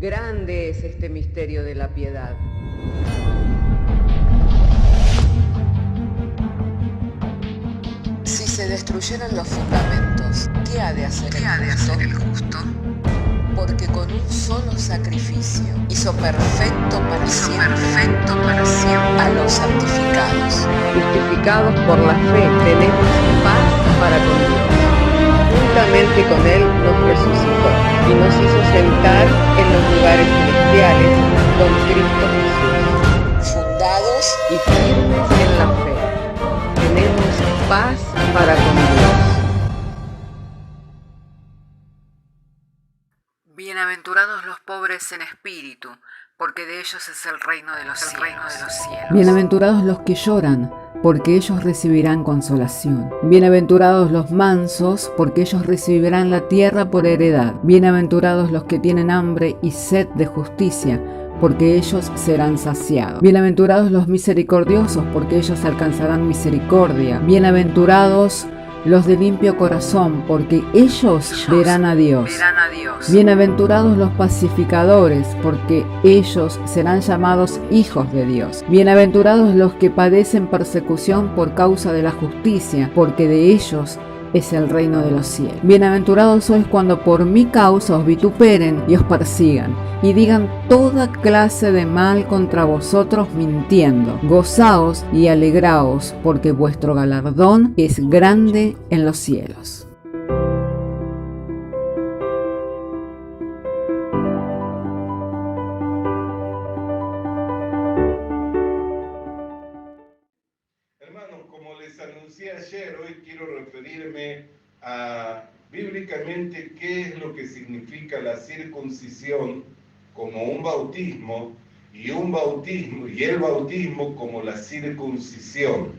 Grande es este misterio de la piedad. Si se destruyeran los fundamentos, ¿qué ha de hacer el justo? Porque con un solo sacrificio hizo perfecto para siempre a los santificados. Justificados por la fe, tenemos paz para con Dios. Juntamente con Él nos resucitó y nos hizo sentar en los lugares celestiales con Cristo Jesús. Fundados Y firmes en la fe, tenemos paz para con Dios. Bienaventurados los pobres en espíritu, porque de ellos es el reino de los cielos. Bienaventurados los que lloran, porque ellos recibirán consolación. Bienaventurados los mansos, porque ellos recibirán la tierra por heredad. Bienaventurados los que tienen hambre y sed de justicia, porque ellos serán saciados. Bienaventurados los misericordiosos, porque ellos alcanzarán misericordia. Bienaventurados los de limpio corazón, porque ellos verán a Dios. Bienaventurados los pacificadores, porque ellos serán llamados hijos de Dios. Bienaventurados los que padecen persecución por causa de la justicia, porque de ellos es el reino de los cielos. Bienaventurados sois cuando por mi causa os vituperen y os persigan, y digan toda clase de mal contra vosotros mintiendo. Gozaos y alegraos, porque vuestro galardón es grande en los cielos. Hermanos, como les anuncié ayer, hoy quiero referirme a bíblicamente qué es lo que significa la circuncisión como un bautismo y el bautismo como la circuncisión,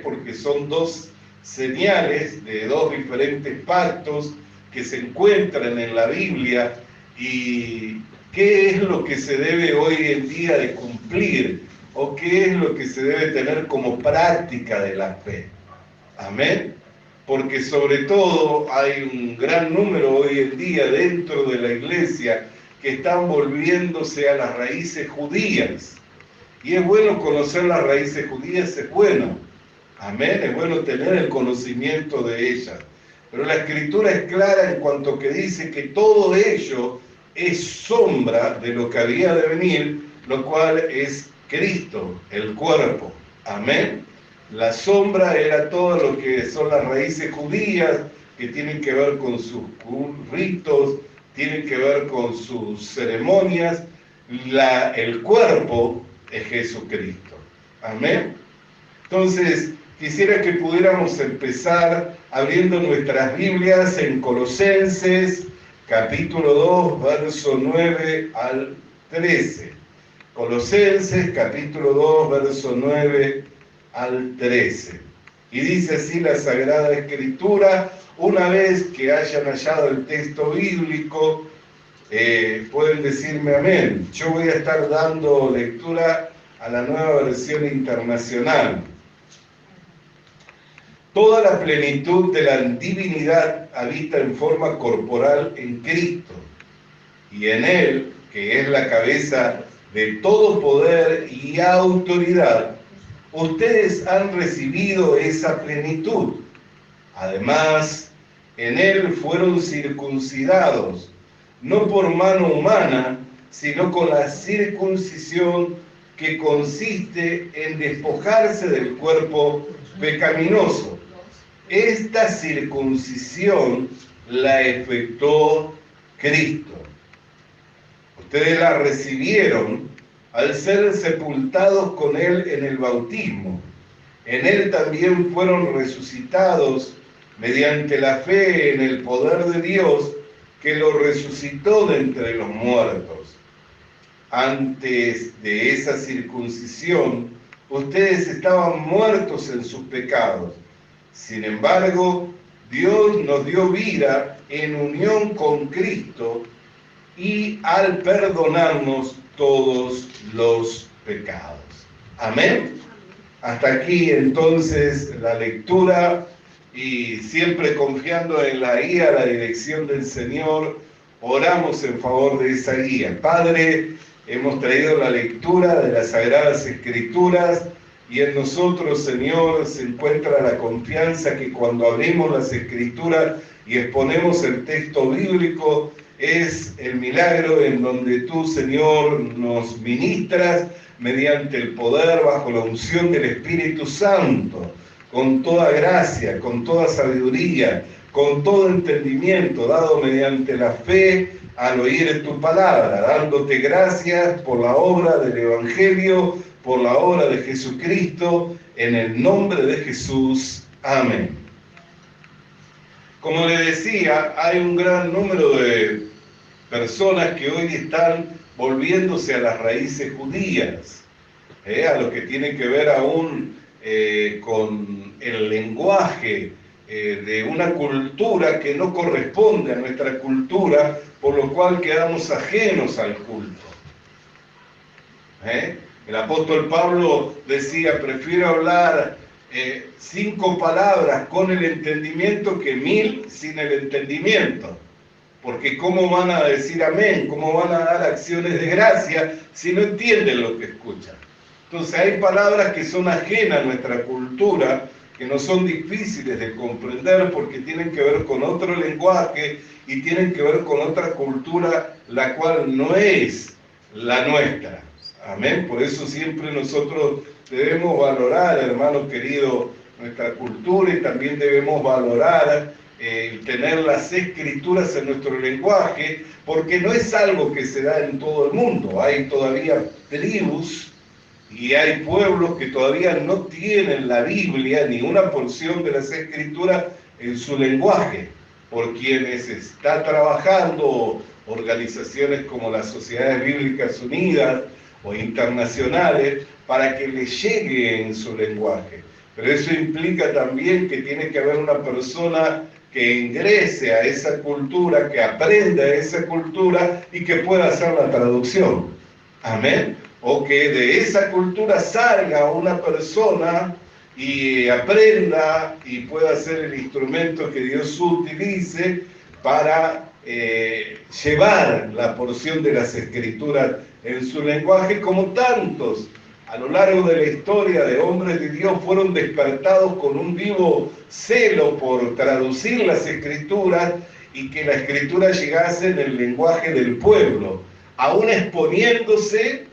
porque son dos señales de dos diferentes pactos que se encuentran en la Biblia. Y qué es lo que se debe hoy en día de cumplir o qué es lo que se debe tener como práctica de la fe. Amén. Porque sobre todo hay un gran número hoy en día dentro de la iglesia que están volviéndose a las raíces judías. Y es bueno conocer las raíces judías, es bueno. Amén, es bueno tener el conocimiento de ellas. Pero la Escritura es clara en cuanto que dice que todo ello es sombra de lo que había de venir, lo cual es Cristo, el cuerpo. Amén. La sombra era todo lo que son las raíces judías, que tienen que ver con sus ritos, tienen que ver con sus ceremonias. El cuerpo es Jesucristo. Amén. Entonces, quisiera que pudiéramos empezar abriendo nuestras Biblias en Colosenses, capítulo 2, verso 9 al 13. Colosenses, capítulo 2, verso 9 al 13. Y dice así la Sagrada Escritura. Una vez que hayan hallado el texto bíblico, pueden decirme amén. Yo voy a estar dando lectura a la Nueva Versión Internacional. Toda la plenitud de la divinidad habita en forma corporal en Cristo, y en Él, que es la cabeza de todo poder y autoridad, ustedes han recibido esa plenitud. Además, en Él fueron circuncidados, no por mano humana, sino con la circuncisión que consiste en despojarse del cuerpo pecaminoso. Esta circuncisión la efectuó Cristo. Ustedes la recibieron al ser sepultados con Él en el bautismo. En Él también fueron resucitados mediante la fe en el poder de Dios que lo resucitó de entre los muertos. Antes de esa circuncisión, ustedes estaban muertos en sus pecados. Sin embargo, Dios nos dio vida en unión con Cristo y al perdonarnos todos los pecados. Amén. Hasta aquí entonces la lectura, y siempre confiando en la guía, la dirección del Señor. Oramos en favor de esa guía. Padre, hemos traído la lectura de las Sagradas Escrituras y en nosotros, Señor, se encuentra la confianza que cuando abrimos las Escrituras y exponemos el texto bíblico, es el milagro en donde tú, Señor, nos ministras mediante el poder, bajo la unción del Espíritu Santo, con toda gracia, con toda sabiduría, con todo entendimiento, dado mediante la fe al oír tu palabra, dándote gracias por la obra del Evangelio, por la obra de Jesucristo, en el nombre de Jesús. Amén. Como le decía, hay un gran número de personas que hoy están volviéndose a las raíces judías, a lo que tiene que ver aún con el lenguaje de una cultura que no corresponde a nuestra cultura, por lo cual quedamos ajenos al culto. El apóstol Pablo decía, prefiero hablar 5 palabras con el entendimiento que 1000 sin el entendimiento. Porque ¿cómo van a decir amén? ¿Cómo van a dar acciones de gracia si no entienden lo que escuchan? Entonces hay palabras que son ajenas a nuestra cultura, que no son difíciles de comprender porque tienen que ver con otro lenguaje y tienen que ver con otra cultura, la cual no es la nuestra. Amén. Por eso siempre nosotros debemos valorar, hermano querido, nuestra cultura y también debemos valorar tener las Escrituras en nuestro lenguaje, porque no es algo que se da en todo el mundo. Hay todavía tribus y hay pueblos que todavía no tienen la Biblia ni una porción de las Escrituras en su lenguaje, por quienes está trabajando organizaciones como las Sociedades Bíblicas Unidas o internacionales para que les llegue en su lenguaje. Pero eso implica también que tiene que haber una persona que ingrese a esa cultura, que aprenda esa cultura y que pueda hacer la traducción. Amén. O que de esa cultura salga una persona y aprenda y pueda ser el instrumento que Dios utilice para llevar la porción de las Escrituras en su lenguaje, como tantos a lo largo de la historia de hombres de Dios fueron despertados con un vivo celo por traducir las Escrituras y que la Escritura llegase en el lenguaje del pueblo, aún exponiéndose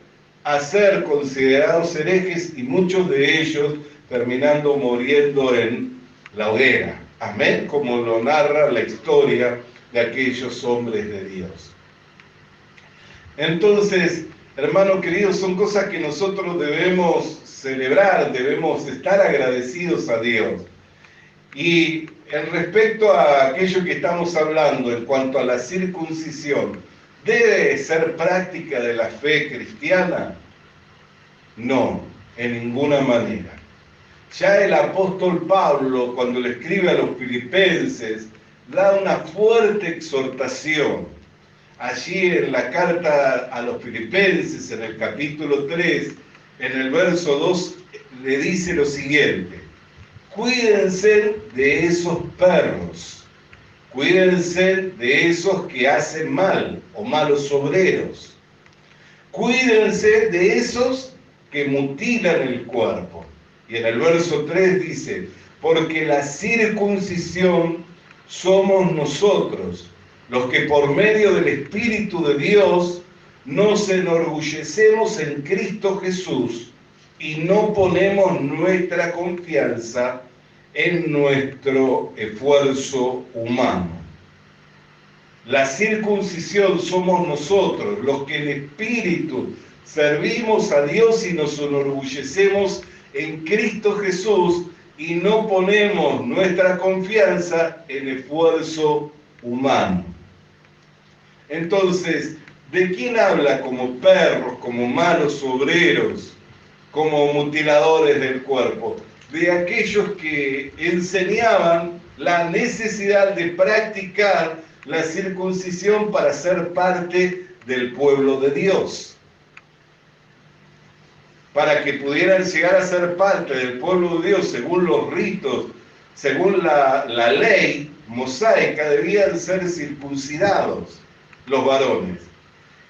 a ser considerados herejes y muchos de ellos terminando muriendo en la hoguera. Amén, como lo narra la historia de aquellos hombres de Dios. Entonces, hermanos queridos, son cosas que nosotros debemos celebrar, debemos estar agradecidos a Dios. Y en respecto a aquello que estamos hablando en cuanto a la circuncisión, ¿debe ser práctica de la fe cristiana? No, en ninguna manera. Ya el apóstol Pablo, cuando le escribe a los filipenses, da una fuerte exhortación. Allí en la carta a los filipenses, en el capítulo 3, en el verso 2, le dice lo siguiente: cuídense de esos perros, cuídense de esos que hacen mal o malos obreros, cuídense de esos que mutilan el cuerpo. Y en el verso 3 dice: porque la circuncisión somos nosotros, los que por medio del Espíritu de Dios nos enorgullecemos en Cristo Jesús y no ponemos nuestra confianza en nuestro esfuerzo humano. La circuncisión somos nosotros, los que en espíritu servimos a Dios y nos enorgullecemos en Cristo Jesús y no ponemos nuestra confianza en esfuerzo humano. Entonces, ¿de quién habla como perros, como malos obreros, como mutiladores del cuerpo? De aquellos que enseñaban la necesidad de practicar la circuncisión para ser parte del pueblo de Dios. Para que pudieran llegar a ser parte del pueblo de Dios según los ritos, según la ley mosaica, debían ser circuncidados. los varones.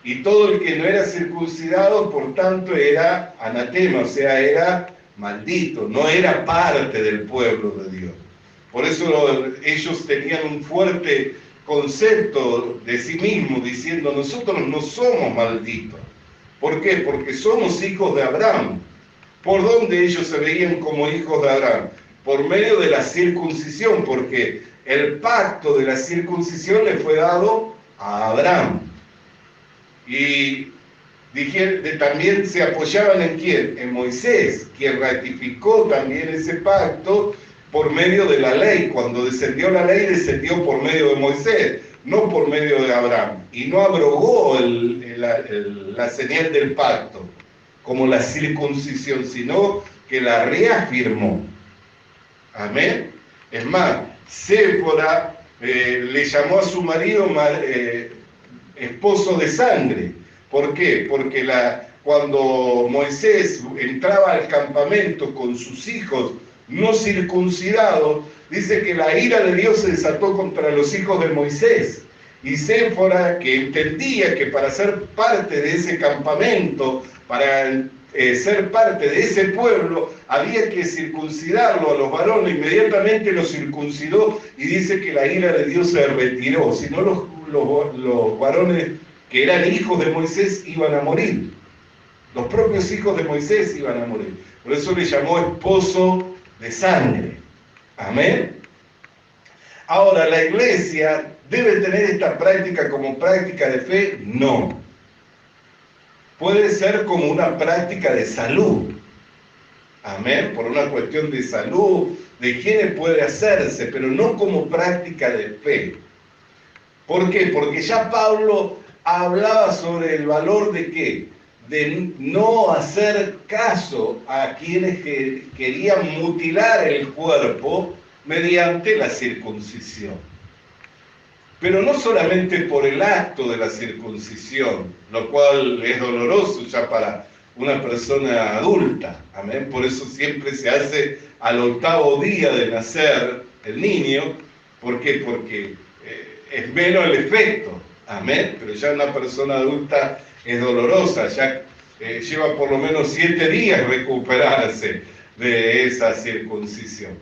Y todo el que no era circuncidado, por tanto, era anatema, o sea, era maldito, no era parte del pueblo de Dios. Por eso ellos tenían un fuerte concepto de sí mismos, diciendo, nosotros no somos malditos. ¿Por qué? Porque somos hijos de Abraham. ¿Por dónde ellos se veían como hijos de Abraham? Por medio de la circuncisión, porque el pacto de la circuncisión le fue dado a Abraham. Y también se apoyaban en ¿quién? En Moisés, quien ratificó también ese pacto por medio de la ley. Cuando descendió la ley, descendió por medio de Moisés, no por medio de Abraham. Y no abrogó la señal del pacto, como la circuncisión, sino que la reafirmó. Amén. Es más, Séfora le llamó a su marido esposo de sangre. ¿Por qué? Porque cuando Moisés entraba al campamento con sus hijos no circuncidados, dice que la ira de Dios se desató contra los hijos de Moisés. Y Séfora, que entendía que para ser parte de ese campamento, para ser parte de ese pueblo, había que circuncidarlo a los varones, inmediatamente los circuncidó y dice que la ira de Dios se retiró, si no los varones que eran hijos de Moisés iban a morir, los propios hijos de Moisés iban a morir, por eso le llamó esposo de sangre. Amén. Ahora, ¿la iglesia debe tener esta práctica como práctica de fe? No. Puede ser como una práctica de salud. Amén. Por una cuestión de salud, de higiene puede hacerse, pero no como práctica de fe. ¿Por qué? Porque ya Pablo hablaba sobre el valor de ¿qué? De no hacer caso a quienes querían mutilar el cuerpo mediante la circuncisión. Pero no solamente por el acto de la circuncisión, lo cual es doloroso ya para una persona adulta. Amén. Por eso siempre se hace al 8º día de nacer el niño. ¿Por qué? Porque es menos el efecto. Amén. Pero ya una persona adulta es dolorosa, ya lleva por lo menos 7 días recuperarse de esa circuncisión.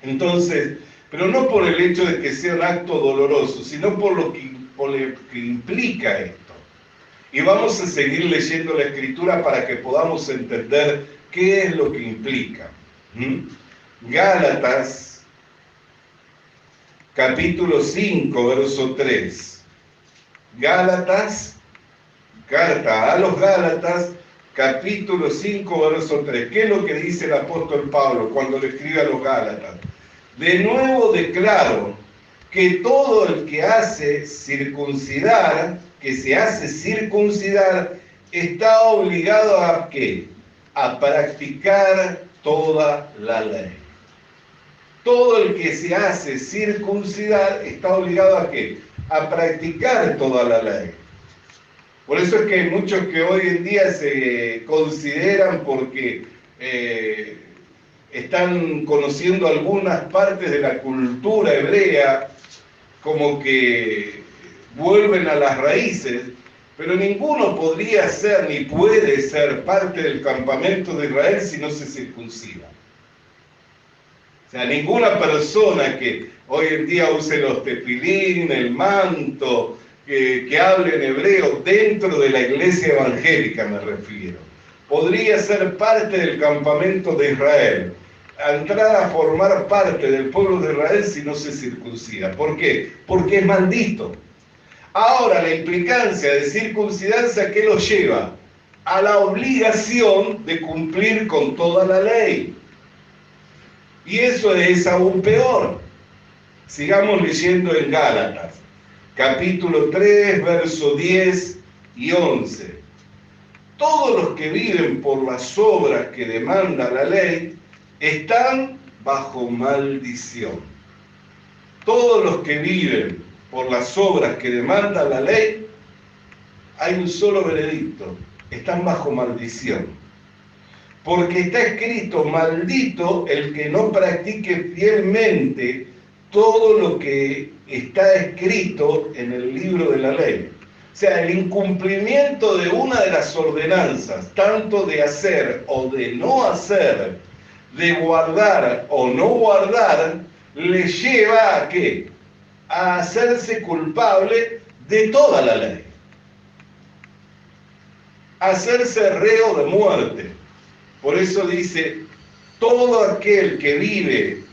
Entonces, pero no por el hecho de que sea un acto doloroso, sino por lo que implica esto. Y vamos a seguir leyendo la Escritura para que podamos entender qué es lo que implica. Gálatas, capítulo 5, verso 3. Gálatas, carta a los Gálatas, capítulo 5, verso 3. ¿Qué es lo que dice el apóstol Pablo cuando le escribe a los Gálatas? De nuevo declaro que todo el que hace circuncidar, que se hace circuncidar, está obligado a ¿qué? A practicar toda la ley. Todo el que se hace circuncidar está obligado a ¿qué? A practicar toda la ley. Por eso es que hay muchos que hoy en día se consideran porque están conociendo algunas partes de la cultura hebrea, como que vuelven a las raíces, pero ninguno podría ser ni puede ser parte del campamento de Israel si no se circuncida. O sea, ninguna persona que hoy en día use los tefilín, el manto, que hable en hebreo dentro de la iglesia evangélica, me refiero, podría ser parte del campamento de Israel, entrar a formar parte del pueblo de Israel si no se circuncida. ¿Por qué? Porque es maldito. Ahora, la implicancia de circuncidarse, ¿a qué lo lleva? A la obligación de cumplir con toda la ley. Y eso es aún peor. Sigamos leyendo en Gálatas, capítulo 3, verso 10 y 11. Todos los que viven por las obras que demanda la ley están bajo maldición. Todos los que viven por las obras que demanda la ley, hay un solo veredicto: están bajo maldición. Porque está escrito: maldito el que no practique fielmente todo lo que está escrito en el libro de la ley. O sea, el incumplimiento de una de las ordenanzas, tanto de hacer o de no hacer, de guardar o no guardar, le lleva ¿a qué? A hacerse culpable de toda la ley. A hacerse reo de muerte. Por eso dice, todo aquel que vive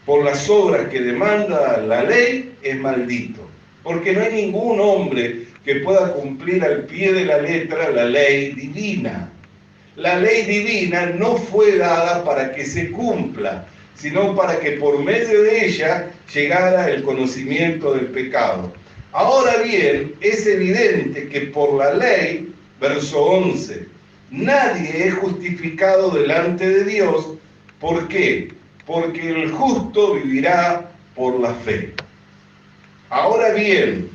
por las obras que demanda la ley es maldito. Porque no hay ningún hombre que pueda cumplir al pie de la letra la ley divina. La ley divina no fue dada para que se cumpla, sino para que por medio de ella llegara el conocimiento del pecado. Ahora bien, es evidente que por la ley, verso 11, nadie es justificado delante de Dios. ¿Por qué? Porque el justo vivirá por la fe. Ahora bien,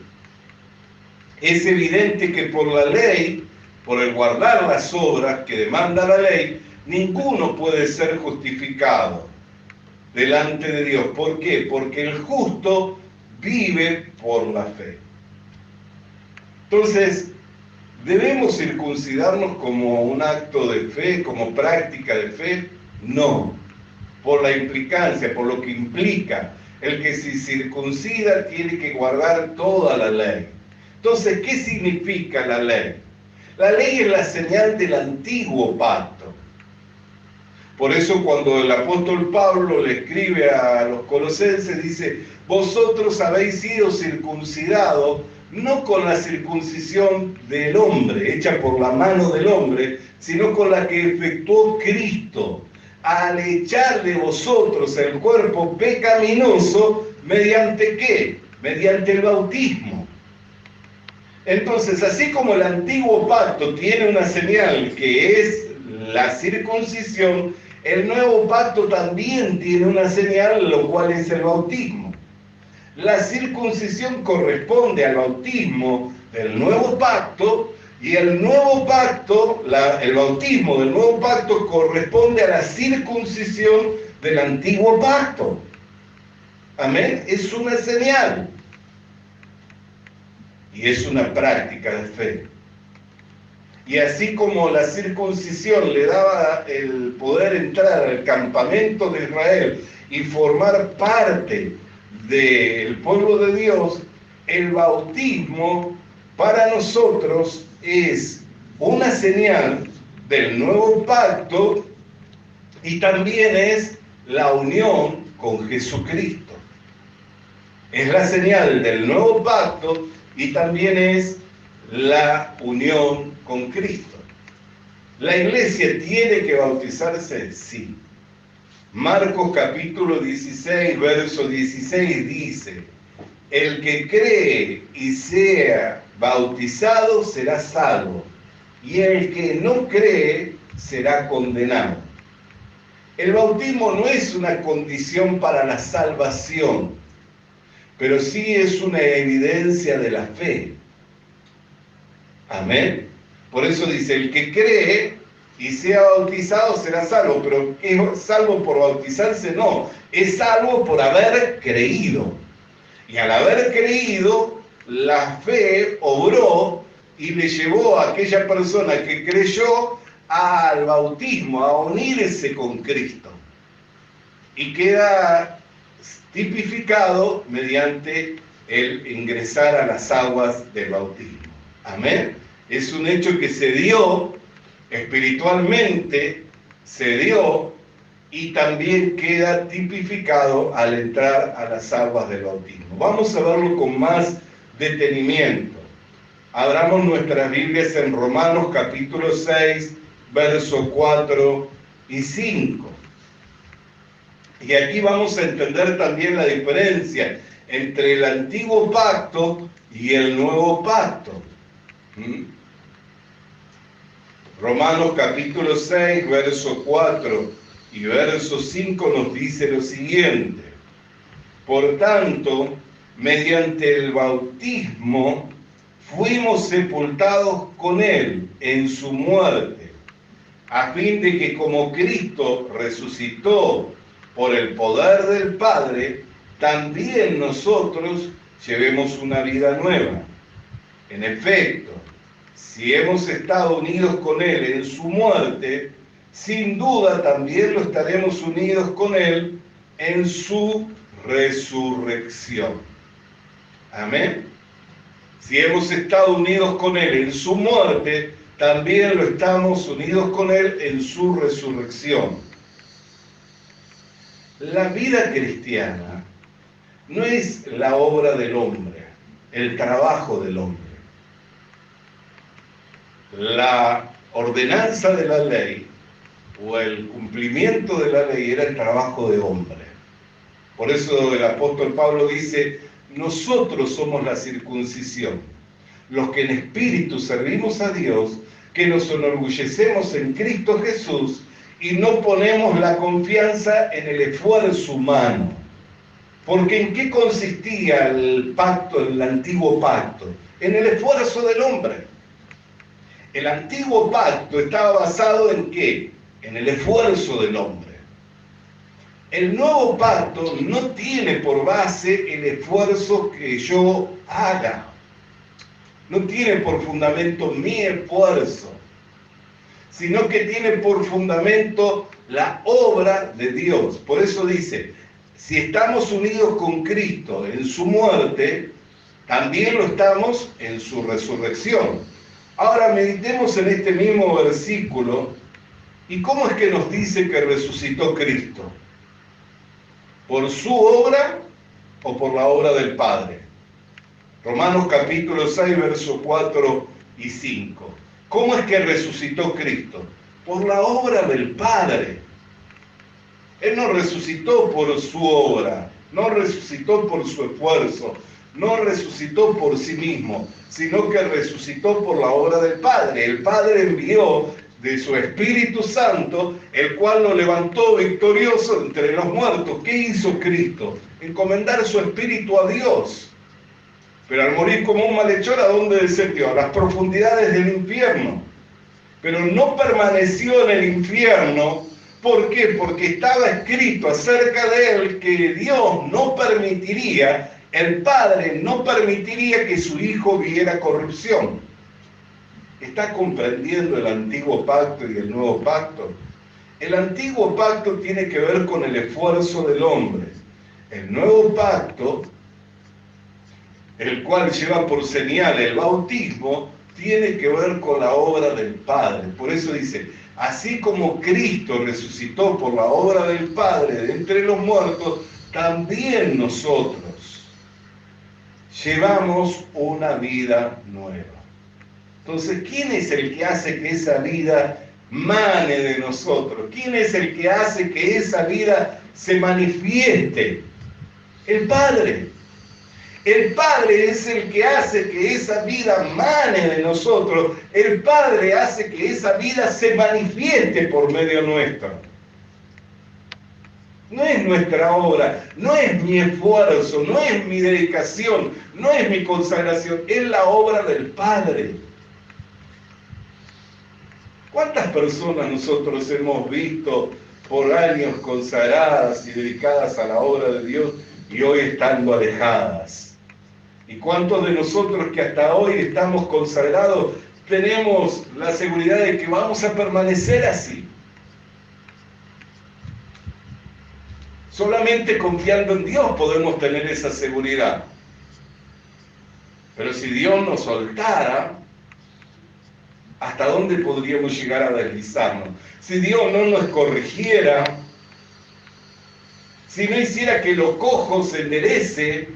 es evidente que por la ley, por el guardar las obras que demanda la ley, ninguno puede ser justificado delante de Dios. ¿Por qué? Porque el justo vive por la fe. Entonces, ¿debemos circuncidarnos como un acto de fe, como práctica de fe? No, por la implicancia, por lo que implica. El que se circuncida tiene que guardar toda la ley. Entonces, ¿qué significa la ley? La ley es la señal del antiguo pacto. Por eso cuando el apóstol Pablo le escribe a los colosenses, dice, vosotros habéis sido circuncidados, no con la circuncisión del hombre, hecha por la mano del hombre, sino con la que efectuó Cristo, al echar de vosotros el cuerpo pecaminoso, ¿mediante qué? Mediante el bautismo. Entonces, así como el antiguo pacto tiene una señal que es la circuncisión, el nuevo pacto también tiene una señal, lo cual es el bautismo. La circuncisión corresponde al bautismo del nuevo pacto, y el nuevo pacto, el bautismo del nuevo pacto corresponde a la circuncisión del antiguo pacto. Amén. Es una señal. Y es una práctica de fe. Y así como la circuncisión le daba el poder entrar al campamento de Israel y formar parte del pueblo de Dios, el bautismo para nosotros es una señal del nuevo pacto y también es la unión con Jesucristo. Es la señal del nuevo pacto y también es la unión con Cristo. ¿La iglesia tiene que bautizarse? Sí. Marcos capítulo 16, verso 16 dice, el que cree y sea bautizado será salvo, y el que no cree será condenado. El bautismo no es una condición para la salvación, pero sí es una evidencia de la fe. Amén. Por eso dice, el que cree y sea bautizado será salvo, pero ¿es salvo por bautizarse? No, es salvo por haber creído. Y al haber creído, la fe obró y le llevó a aquella persona que creyó al bautismo, a unirse con Cristo. Y queda tipificado mediante el ingresar a las aguas del bautismo. Amén. Es un hecho que se dio espiritualmente, se dio y también queda tipificado al entrar a las aguas del bautismo. Vamos a verlo con más detenimiento. Abramos nuestras Biblias en Romanos capítulo 6, versos 4 y 5. Y aquí vamos a entender también la diferencia entre el antiguo pacto y el nuevo pacto. Romanos capítulo 6, verso 4 y verso 5 nos dice lo siguiente. Por tanto, mediante el bautismo fuimos sepultados con él en su muerte, a fin de que como Cristo resucitó por el poder del Padre, también nosotros llevemos una vida nueva. En efecto, si hemos estado unidos con Él en su muerte, sin duda también lo estaremos unidos con Él en su resurrección. Amén. Si hemos estado unidos con Él en su muerte, también lo estamos unidos con Él en su resurrección. La vida cristiana no es la obra del hombre, el trabajo del hombre. La ordenanza de la ley o el cumplimiento de la ley era el trabajo de hombre. Por eso el apóstol Pablo dice: nosotros somos la circuncisión, los que en espíritu servimos a Dios, que nos enorgullecemos en Cristo Jesús y no ponemos la confianza en el esfuerzo humano. Porque ¿en qué consistía el pacto, el antiguo pacto? En el esfuerzo del hombre. El antiguo pacto estaba basado ¿en qué? En el esfuerzo del hombre. El nuevo pacto no tiene por base el esfuerzo que yo haga. No tiene por fundamento mi esfuerzo, sino que tiene por fundamento la obra de Dios. Por eso dice, si estamos unidos con Cristo en su muerte, también lo estamos en su resurrección. Ahora meditemos en este mismo versículo. ¿Y cómo es que nos dice que resucitó Cristo? ¿Por su obra o por la obra del Padre? Romanos capítulo 6, versos 4 y 5. ¿Cómo es que resucitó Cristo? Por la obra del Padre. Él no resucitó por su obra, no resucitó por su esfuerzo, no resucitó por sí mismo, sino que resucitó por la obra del Padre. El Padre envió de su Espíritu Santo, el cual lo levantó victorioso entre los muertos. ¿Qué hizo Cristo? Encomendar su espíritu a Dios. Pero al morir como un malhechor, ¿a dónde descendió? A las profundidades del infierno. Pero no permaneció en el infierno. ¿Por qué? Porque estaba escrito acerca de él que Dios no permitiría, el Padre no permitiría que su Hijo viera corrupción. ¿Está comprendiendo el antiguo pacto y el nuevo pacto? El antiguo pacto tiene que ver con el esfuerzo del hombre. El nuevo pacto, el cual lleva por señal el bautismo, tiene que ver con la obra del Padre. Por eso dice, así como Cristo resucitó por la obra del Padre de entre los muertos, también nosotros llevamos una vida nueva. Entonces, ¿quién es el que hace que esa vida mane de nosotros? ¿Quién es el que hace que esa vida se manifieste? El Padre. El Padre es el que hace que esa vida mane de nosotros. El Padre hace que esa vida se manifieste por medio nuestro. No es nuestra obra, no es mi esfuerzo, no es mi dedicación, no es mi consagración, es la obra del Padre. ¿Cuántas personas nosotros hemos visto por años consagradas y dedicadas a la obra de Dios y hoy estando alejadas? ¿Y cuántos de nosotros que hasta hoy estamos consagrados tenemos la seguridad de que vamos a permanecer así? Solamente confiando en Dios podemos tener esa seguridad. Pero si Dios nos soltara, ¿hasta dónde podríamos llegar a deslizarnos? Si Dios no nos corrigiera, si no hiciera que lo cojo se enderece,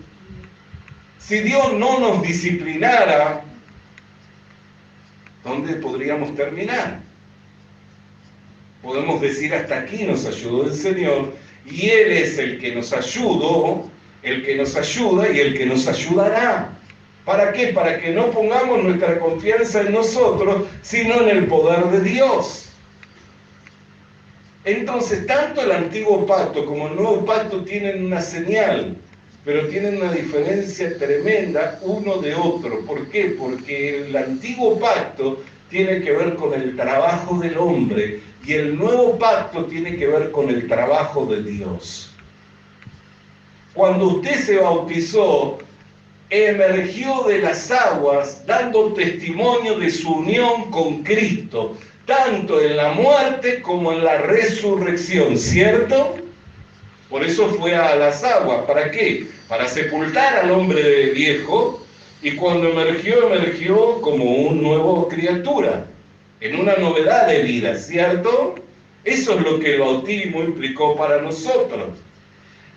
si Dios no nos disciplinara, ¿dónde podríamos terminar? Podemos decir, hasta aquí nos ayudó el Señor, y Él es el que nos ayudó, el que nos ayuda y el que nos ayudará. ¿Para qué? Para que no pongamos nuestra confianza en nosotros, sino en el poder de Dios. Entonces, tanto el antiguo pacto como el nuevo pacto tienen una señal, pero tienen una diferencia tremenda uno de otro. ¿Por qué? Porque el antiguo pacto tiene que ver con el trabajo del hombre y el nuevo pacto tiene que ver con el trabajo de Dios. Cuando usted se bautizó, emergió de las aguas dando testimonio de su unión con Cristo, tanto en la muerte como en la resurrección, ¿cierto? Por eso fue a las aguas. ¿Para qué? Para sepultar al hombre viejo, y cuando emergió como una nueva criatura, en una novedad de vida, ¿cierto? Eso es lo que el bautismo implicó para nosotros.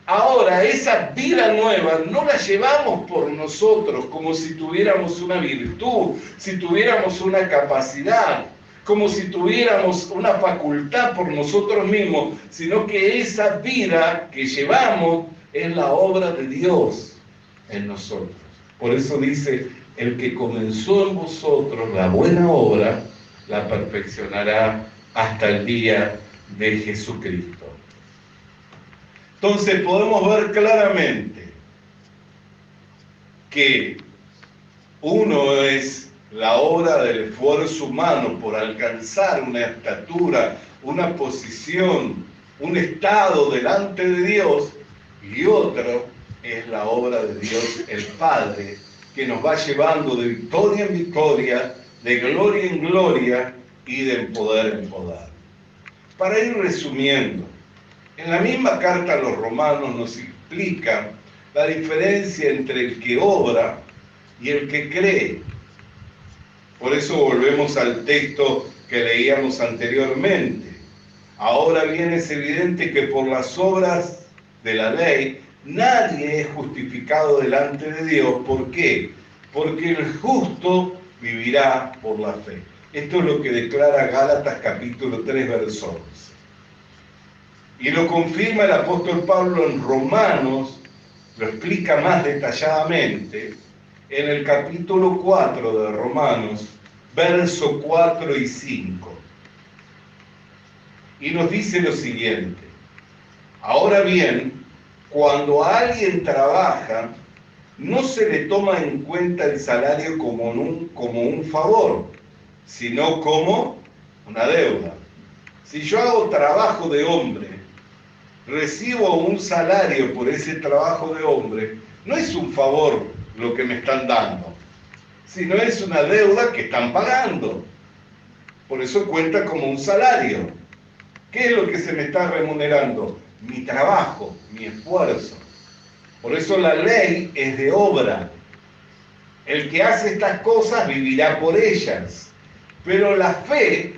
Ahora, esa vida nueva no la llevamos por nosotros como si tuviéramos una virtud, si tuviéramos una capacidad, como si tuviéramos una facultad por nosotros mismos, sino que esa vida que llevamos es la obra de Dios en nosotros. Por eso dice, el que comenzó en vosotros la buena obra, la perfeccionará hasta el día de Jesucristo. Entonces podemos ver claramente que uno es la obra del esfuerzo humano por alcanzar una estatura, una posición, un estado delante de Dios, y otro es la obra de Dios el Padre, que nos va llevando de victoria en victoria, de gloria en gloria y de poder en poder. Para ir resumiendo, en la misma carta a los Romanos nos explica la diferencia entre el que obra y el que cree. Por eso volvemos al texto que leíamos anteriormente. Ahora bien, es evidente que por las obras de la ley nadie es justificado delante de Dios. ¿Por qué? Porque el justo vivirá por la fe. Esto es lo que declara Gálatas capítulo 3, verso 11. Y lo confirma el apóstol Pablo en Romanos, lo explica más detalladamente, en el capítulo 4 de Romanos, versos 4 y 5. Y nos dice lo siguiente: ahora bien, cuando alguien trabaja, no se le toma en cuenta el salario como un favor, sino como una deuda. Si yo hago trabajo de hombre, recibo un salario por ese trabajo de hombre, no es un favor lo que me están dando, sino es una deuda que están pagando. Por eso cuenta como un salario. ¿Qué es lo que se me está remunerando? Mi trabajo, mi esfuerzo. Por eso la ley es de obra. El que hace estas cosas vivirá por ellas. Pero la fe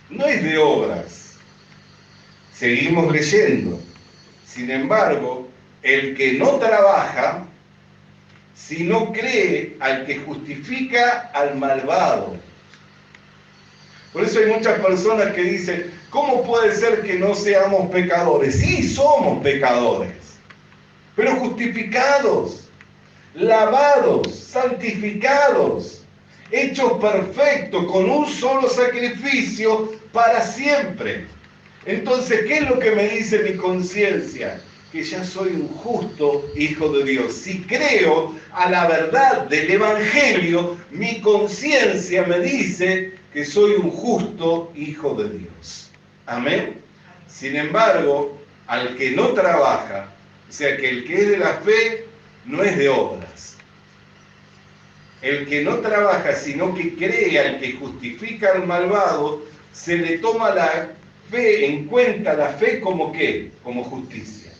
no es de obras. Seguimos leyendo. Sin embargo, el que no trabaja, sino cree al que justifica al malvado. Por eso hay muchas personas que dicen, ¿cómo puede ser que no seamos pecadores? Sí, somos pecadores, pero justificados, lavados, santificados, hechos perfectos con un solo sacrificio para siempre. Entonces, ¿qué es lo que me dice mi conciencia? Que ya soy un justo hijo de Dios. Si creo a la verdad del Evangelio, mi conciencia me dice que soy un justo hijo de Dios. Amén. Sin embargo, al que no trabaja, o sea que el que es de la fe no es de obras. El que no trabaja, sino que cree al que justifica al malvado, se le toma la fe en cuenta, la fe como ¿qué? Como justicia.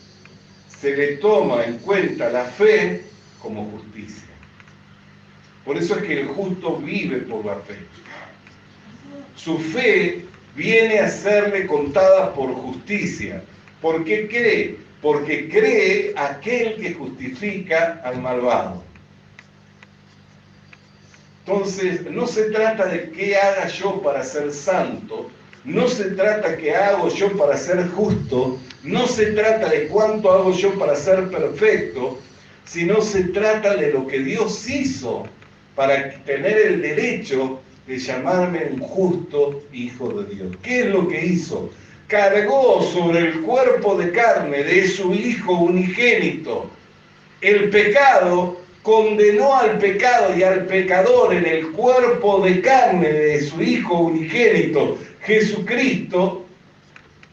Se le toma en cuenta la fe como justicia. Por eso es que el justo vive por la fe. Su fe viene a serle contada por justicia. ¿Por qué cree? Porque cree aquel que justifica al malvado. Entonces, no se trata de qué haga yo para ser santo, no se trata qué hago yo para ser justo, no se trata de cuánto hago yo para ser perfecto, sino se trata de lo que Dios hizo para tener el derecho de llamarme un justo hijo de Dios. ¿Qué es lo que hizo? Cargó sobre el cuerpo de carne de su Hijo unigénito el pecado, condenó al pecado y al pecador en el cuerpo de carne de su Hijo unigénito, Jesucristo,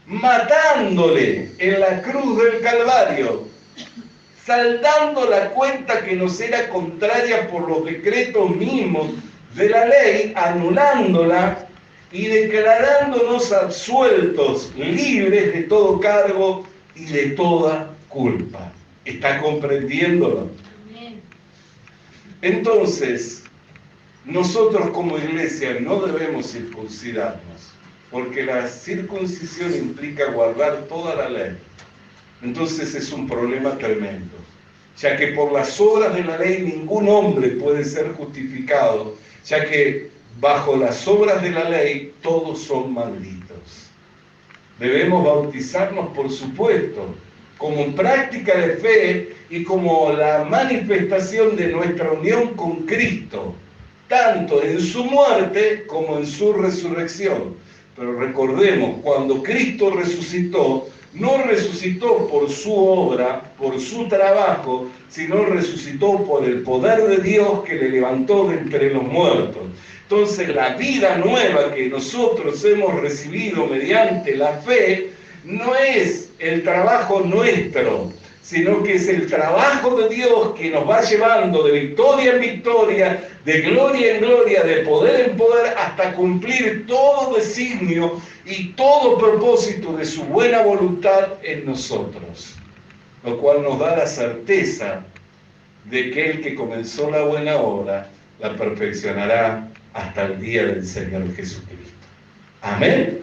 matándole en la cruz del Calvario, saldando la cuenta que nos era contraria por los decretos mismos de la ley, anulándola y declarándonos absueltos, libres de todo cargo y de toda culpa. ¿Está comprendiéndolo? Entonces, nosotros como iglesia no debemos circuncidarnos, porque la circuncisión implica guardar toda la ley. Entonces es un problema tremendo, ya que por las obras de la ley ningún hombre puede ser justificado, ya que bajo las obras de la ley todos son malditos. Debemos bautizarnos, por supuesto, como práctica de fe y como la manifestación de nuestra unión con Cristo, tanto en su muerte como en su resurrección. Pero recordemos, cuando Cristo resucitó, no resucitó por su obra, por su trabajo, sino resucitó por el poder de Dios que le levantó de entre los muertos. Entonces, la vida nueva que nosotros hemos recibido mediante la fe no es el trabajo nuestro, sino que es el trabajo de Dios que nos va llevando de victoria en victoria, de gloria en gloria, de poder en poder, hasta cumplir todo designio y todo propósito de su buena voluntad en nosotros. Lo cual nos da la certeza de que el que comenzó la buena obra la perfeccionará hasta el día del Señor Jesucristo. Amén.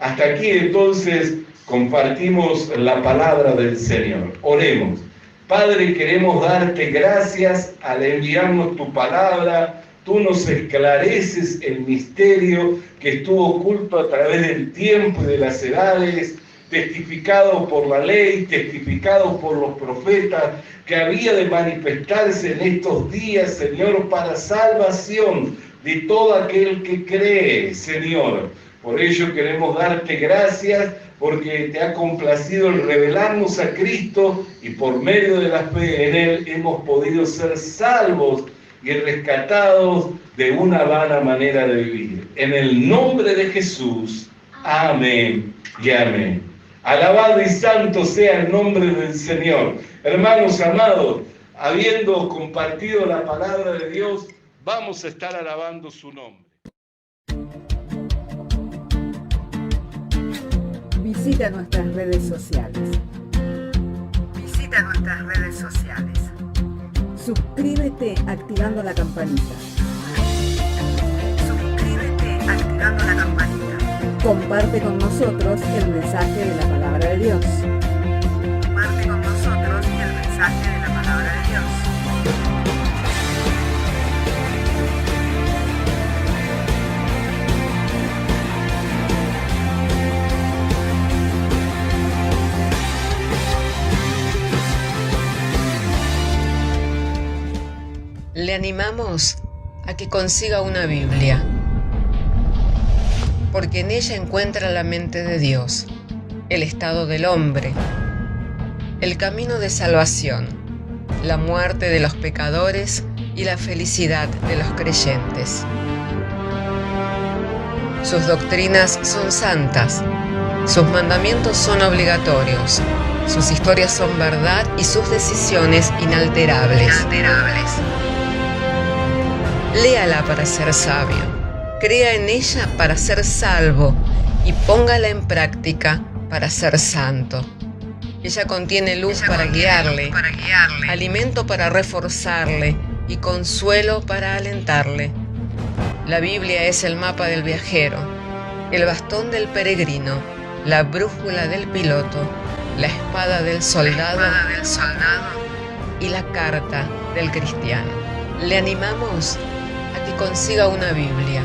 Hasta aquí entonces compartimos la palabra del Señor. Oremos. Padre, queremos darte gracias al enviarnos tu palabra. Tú nos esclareces el misterio que estuvo oculto a través del tiempo y de las edades, testificado por la ley, testificado por los profetas, que había de manifestarse en estos días, Señor, para salvación de todo aquel que cree, Señor. Por ello queremos darte gracias, porque te ha complacido el revelarnos a Cristo y por medio de la fe en Él hemos podido ser salvos y rescatados de una vana manera de vivir. En el nombre de Jesús, amén y amén. Alabado y santo sea el nombre del Señor. Hermanos amados, habiendo compartido la palabra de Dios, vamos a estar alabando su nombre. Visita nuestras redes sociales. Visita nuestras redes sociales. Suscríbete activando la campanita. Suscríbete activando la campanita. Comparte con nosotros el mensaje de la palabra de Dios. Comparte con nosotros el mensaje de la palabra de Dios. Le animamos a que consiga una Biblia, porque en ella encuentra la mente de Dios, el estado del hombre, el camino de salvación, la muerte de los pecadores y la felicidad de los creyentes. Sus doctrinas son santas, sus mandamientos son obligatorios, sus historias son verdad y sus decisiones inalterables. Léala para ser sabio, crea en ella para ser salvo y póngala en práctica para ser santo. Ella contiene luz para guiarle, alimento para reforzarle y consuelo para alentarle. La Biblia es el mapa del viajero, el bastón del peregrino, la brújula del piloto, la espada del soldado y la carta del cristiano. Le animamos a que consiga una Biblia,